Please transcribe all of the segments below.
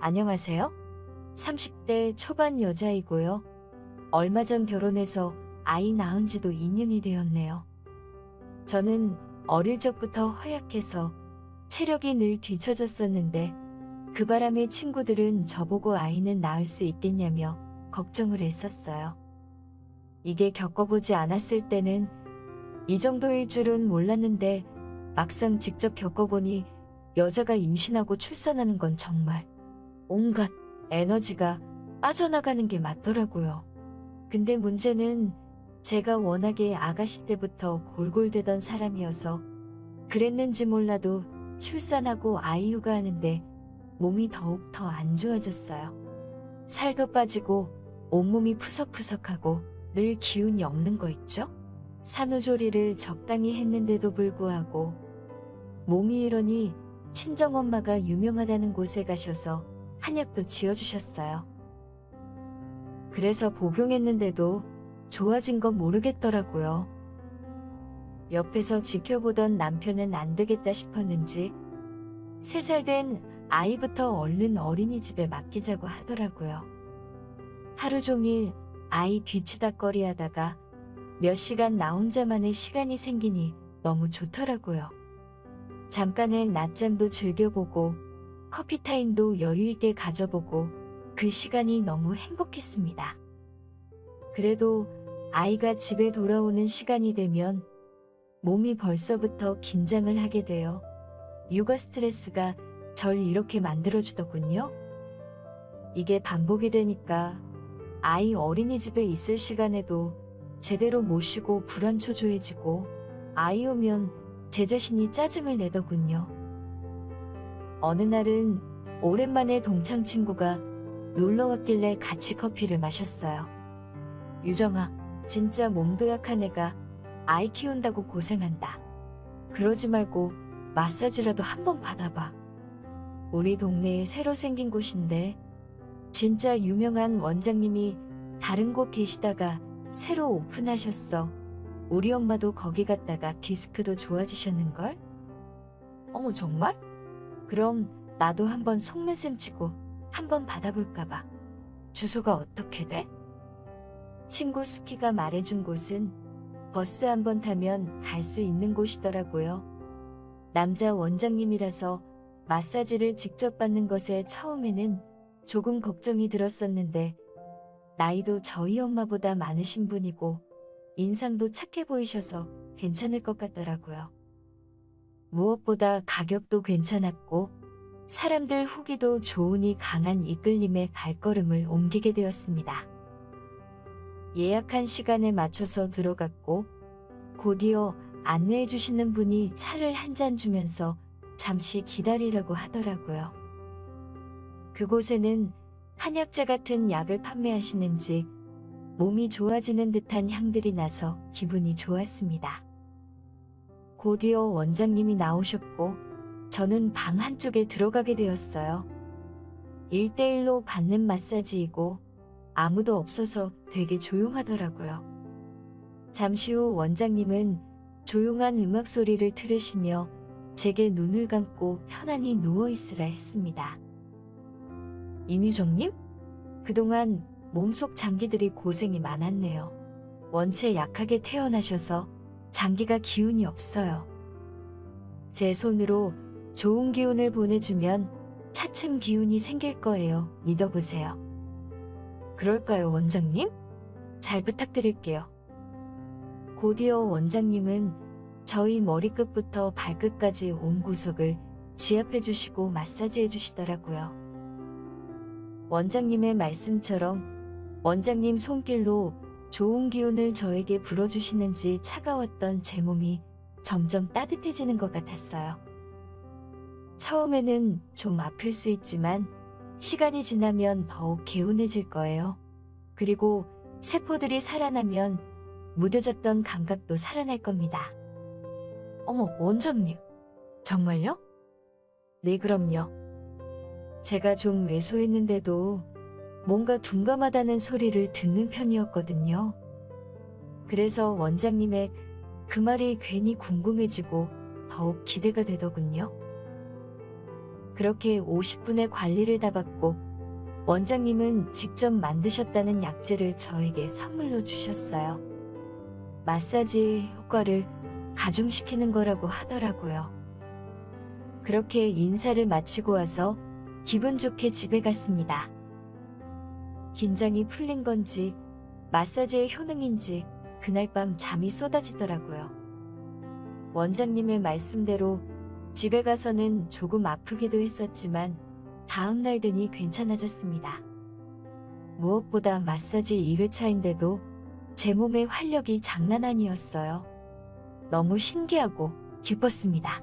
안녕하세요. 30대 초반 여자이고요. 얼마 전 결혼해서 아이 낳은 지도 2년이 되었네요. 저는 어릴 적부터 허약해서 체력이 늘 뒤처졌었는데 그 바람에 친구들은 저보고 아이는 낳을 수 있겠냐며 걱정을 했었어요. 이게 겪어보지 않았을 때는 이 정도일 줄은 몰랐는데 막상 직접 겪어보니 여자가 임신하고 출산하는 건 정말 온갖 에너지가 빠져나가는 게 맞더라고요. 근데 문제는 제가 워낙에 아가씨 때부터 골골대던 사람이어서 그랬는지 몰라도 출산하고 아이 육아하는데 몸이 더욱 더 안 좋아졌어요. 살도 빠지고 온몸이 푸석푸석하고 늘 기운이 없는 거 있죠? 산후조리를 적당히 했는데도 불구하고 몸이 이러니 친정엄마가 유명하다는 곳에 가셔서 한약도 지어주셨어요. 그래서 복용했는데도 좋아진 건 모르겠더라고요. 옆에서 지켜보던 남편은 안 되겠다 싶었는지 3살 된 아이부터 얼른 어린이집에 맡기자고 하더라고요. 하루 종일 아이 뒤치다꺼리 하다가 몇 시간 나 혼자만의 시간이 생기니 너무 좋더라고요. 잠깐의 낮잠도 즐겨보고 커피타임도 여유있게 가져보고 그 시간이 너무 행복했습니다. 그래도 아이가 집에 돌아오는 시간이 되면 몸이 벌써부터 긴장을 하게 되어 육아 스트레스가 절 이렇게 만들어주더군요. 이게 반복이 되니까 아이 어린이집에 있을 시간에도 제대로 못 쉬고 불안초조해지고 아이 오면 제 자신이 짜증을 내더군요. 어느 날은 오랜만에 동창 친구가 놀러 왔길래 같이 커피를 마셨어요. 유정아, 진짜 몸도 약한 애가 아이 키운다고 고생한다. 그러지 말고 마사지라도 한번 받아봐. 우리 동네에 새로 생긴 곳인데 진짜 유명한 원장님이 다른 곳 계시다가 새로 오픈하셨어. 우리 엄마도 거기 갔다가 디스크도 좋아지셨는걸? 어머 정말? 그럼 나도 한번 속눈썹 치고 한번 받아볼까봐. 주소가 어떻게 돼? 친구 수키가 말해준 곳은 버스 한번 타면 갈 수 있는 곳이더라고요. 남자 원장님이라서 마사지를 직접 받는 것에 처음에는 조금 걱정이 들었었는데 나이도 저희 엄마보다 많으신 분이고 인상도 착해 보이셔서 괜찮을 것 같더라고요. 무엇보다 가격도 괜찮았고 사람들 후기도 좋으니 강한 이끌림에 발걸음을 옮기게 되었습니다. 예약한 시간에 맞춰서 들어갔고 곧이어 안내해 주시는 분이 차를 한 잔 주면서 잠시 기다리라고 하더라고요. 그곳에는 한약재 같은 약을 판매하시는지 몸이 좋아지는 듯한 향들이 나서 기분이 좋았습니다. 곧이어 원장님이 나오셨고 저는 방 한쪽에 들어가게 되었어요. 1대1로 받는 마사지이고 아무도 없어서 되게 조용하더라고요. 잠시 후 원장님은 조용한 음악 소리를 틀으시며 제게 눈을 감고 편안히 누워있으라 했습니다. 임유정님? 그동안 몸속 장기들이 고생이 많았네요. 원체 약하게 태어나셔서 장기가 기운이 없어요. 제 손으로 좋은 기운을 보내주면 차츰 기운이 생길 거예요. 믿어보세요. 그럴까요, 원장님? 잘 부탁드릴게요. 곧이어 원장님은 저희 머리끝부터 발끝까지 온 구석을 지압해 주시고 마사지해 주시더라고요. 원장님의 말씀처럼 원장님 손길로 좋은 기운을 저에게 불어주시는지 차가웠던 제 몸이 점점 따뜻해지는 것 같았어요. 처음에는 좀 아플 수 있지만 시간이 지나면 더욱 개운해질 거예요. 그리고 세포들이 살아나면 무뎌졌던 감각도 살아날 겁니다. 어머, 원장님. 정말요? 네, 그럼요. 제가 좀 왜소했는데도 뭔가 둔감하다는 소리를 듣는 편이었거든요. 그래서 원장님의 그 말이 괜히 궁금해지고 더욱 기대가 되더군요. 그렇게 50분의 관리를 다 받고 원장님은 직접 만드셨다는 약재를 저에게 선물로 주셨어요. 마사지 효과를 가중시키는 거라고 하더라고요. 그렇게 인사를 마치고 와서 기분 좋게 집에 갔습니다. 긴장이 풀린 건지 마사지의 효능인지 그날 밤 잠이 쏟아지더라고요. 원장님의 말씀대로 집에 가서는 조금 아프기도 했었지만 다음날 되니 괜찮아졌습니다. 무엇보다 마사지 1회차인데도 제 몸의 활력이 장난 아니었어요. 너무 신기하고 기뻤습니다.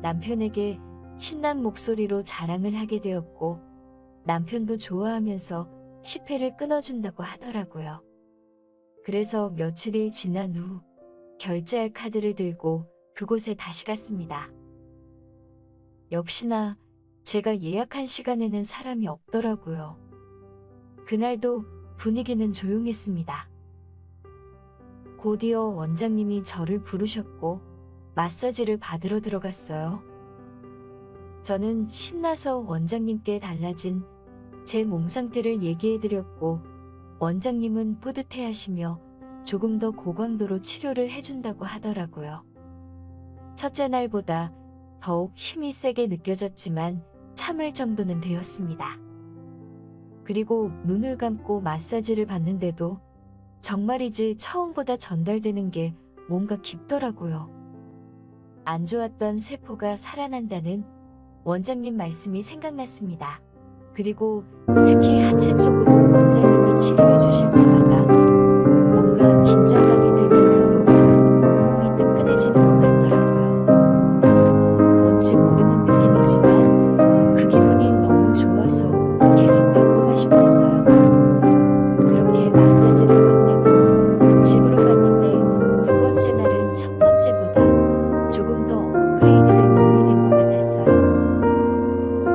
남편에게 신난 목소리로 자랑을 하게 되었고 남편도 좋아하면서 10회를 끊어준다고 하더라고요. 그래서 며칠이 지난 후 결제할 카드를 들고 그곳에 다시 갔습니다. 역시나 제가 예약한 시간에는 사람이 없더라고요. 그날도 분위기는 조용했습니다. 곧이어 원장님이 저를 부르셨고 마사지를 받으러 들어갔어요. 저는 신나서 원장님께 달라진 제 몸 상태를 얘기해드렸고 원장님은 뿌듯해하시며 조금 더 고강도로 치료를 해준다고 하더라고요. 첫째 날보다 더욱 힘이 세게 느껴졌지만 참을 정도는 되었습니다. 그리고 눈을 감고 마사지를 받는데도 정말이지 처음보다 전달되는 게 뭔가 깊더라고요. 안 좋았던 세포가 살아난다는 원장님 말씀이 생각났습니다. 그리고 특히 하체 쪽으로 원장님이 치료해 주실 때마다 뭔가 긴장감이 들면서도 온몸이 뜨끈해지는 것 같더라고요. 뭔지 모르는 느낌이지만 그 기분이 너무 좋아서 계속 받고만 싶었어요. 그렇게 마사지를 끝내고 집으로 갔는데 두 번째 날은 첫 번째보다 조금 더 업그레이드된 몸이 된 것 같았어요.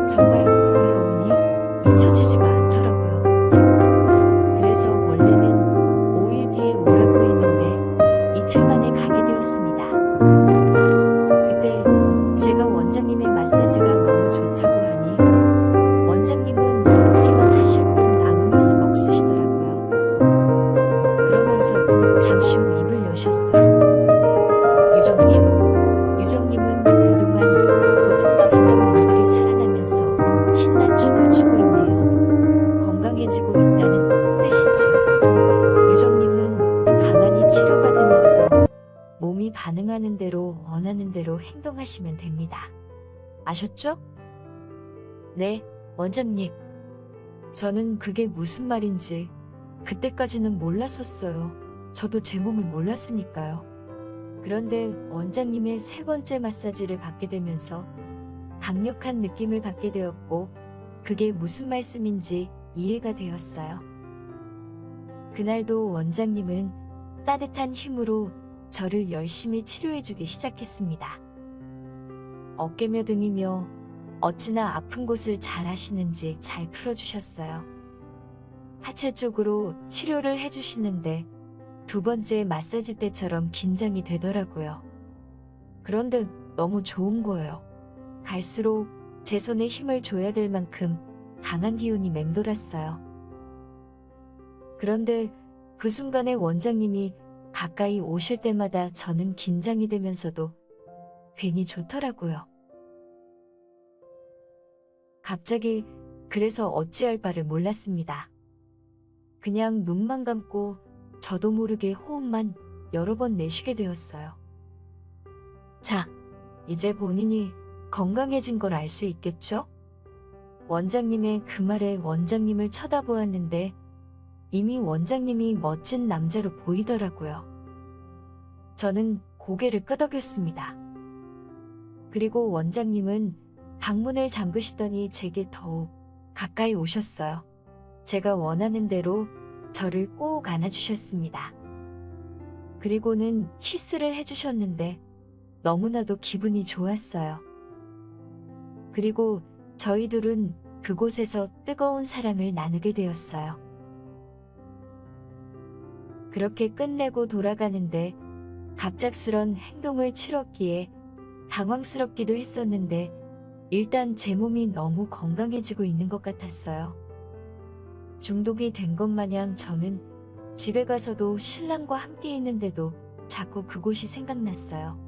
정말 그 여운이 잊혀지지가 않더라고요. 그래서 원래는 5일 뒤에 오라고 했는데 이틀 만에 가게 되었습니다. 그때 제가 원장님의 마사지가 너무 좋다고 하니 원장님은 오기만 하실 뿐 아무 말씀 없으시더라고요. 그러면서 잠시 후 입을 여셨어요. 유정님은 그동안 고통받았던 몸들이 살아나면서 신난 춤을 추고 있네요. 건강해지고 있다는 뜻이지요. 유정님은 가만히 치료받으면서 몸이 반응하는 대로 원하는 대로 행동하시면 됩니다. 아셨죠? 네, 원장님. 저는 그게 무슨 말인지 그때까지는 몰랐었어요. 저도 제 몸을 몰랐으니까요. 그런데 원장님의 세 번째 마사지를 받게 되면서 강력한 느낌을 받게 되었고 그게 무슨 말씀인지 이해가 되었어요. 그날도 원장님은 따뜻한 힘으로 저를 열심히 치료해주기 시작했습니다. 어깨며 등이며 어찌나 아픈 곳을 잘 하시는지 잘 풀어주셨어요. 하체 쪽으로 치료를 해주시는데 두 번째 마사지 때처럼 긴장이 되더라고요. 그런데 너무 좋은 거예요. 갈수록 제 손에 힘을 줘야 될 만큼 강한 기운이 맴돌았어요. 그런데 그 순간에 원장님이 가까이 오실 때마다 저는 긴장이 되면서도 괜히 좋더라고요. 갑자기 그래서 어찌할 바를 몰랐습니다. 그냥 눈만 감고 저도 모르게 호흡만 여러 번 내쉬게 되었어요. 자, 이제 본인이 건강해진 걸 알 수 있겠죠? 원장님의 그 말에 원장님을 쳐다보았는데 이미 원장님이 멋진 남자로 보이더라고요. 저는 고개를 끄덕였습니다. 그리고 원장님은 방문을 잠그시더니 제게 더욱 가까이 오셨어요. 제가 원하는 대로 저를 꼭 안아주셨습니다. 그리고는 키스를 해주셨는데 너무나도 기분이 좋았어요. 그리고 저희 둘은 그곳에서 뜨거운 사랑을 나누게 되었어요. 그렇게 끝내고 돌아가는데 갑작스런 행동을 치렀기에 당황스럽기도 했었는데 일단 제 몸이 너무 건강해지고 있는 것 같았어요. 중독이 된 것 마냥 저는 집에 가서도 신랑과 함께 있는데도 자꾸 그곳이 생각났어요.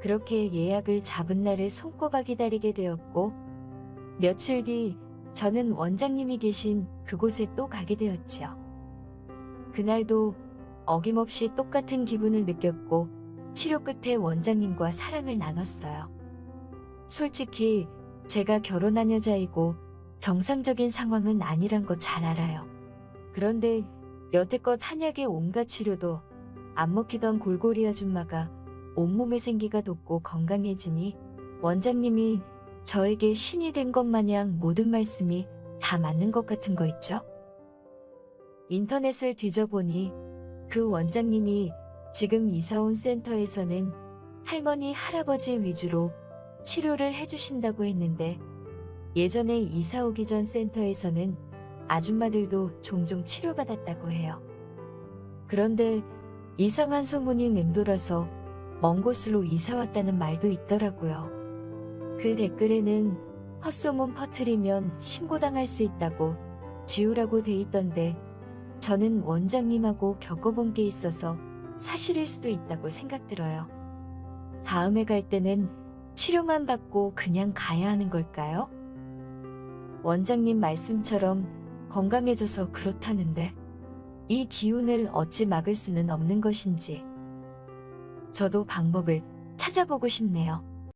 그렇게 예약을 잡은 날을 손꼽아 기다리게 되었고, 며칠 뒤 저는 원장님이 계신 그곳에 또 가게 되었지요. 그날도 어김없이 똑같은 기분을 느꼈고 치료 끝에 원장님과 사랑을 나눴어요. 솔직히 제가 결혼한 여자이고 정상적인 상황은 아니란 거 잘 알아요. 그런데 여태껏 한약의 온갖 치료도 안 먹히던 골고리 아줌마가 온몸에 생기가 돋고 건강해지니 원장님이 저에게 신이 된 것 마냥 모든 말씀이 다 맞는 것 같은 거 있죠? 인터넷을 뒤져보니 그 원장님이 지금 이사온 센터에서는 할머니, 할아버지 위주로 치료를 해주신다고 했는데, 예전에 이사 오기 전 센터에서는 아줌마들도 종종 치료받았다고 해요. 그런데 이상한 소문이 맴돌아서 먼 곳으로 이사 왔다는 말도 있더라고요. 그 댓글에는 헛소문 퍼뜨리면 신고당할 수 있다고 지우라고 돼 있던데, 저는 원장님하고 겪어본 게 있어서 사실일 수도 있다고 생각들어요. 다음에 갈 때는 치료만 받고 그냥 가야 하는 걸까요? 원장님 말씀처럼 건강해져서 그렇다는데 이 기운을 어찌 막을 수는 없는 것인지 저도 방법을 찾아보고 싶네요.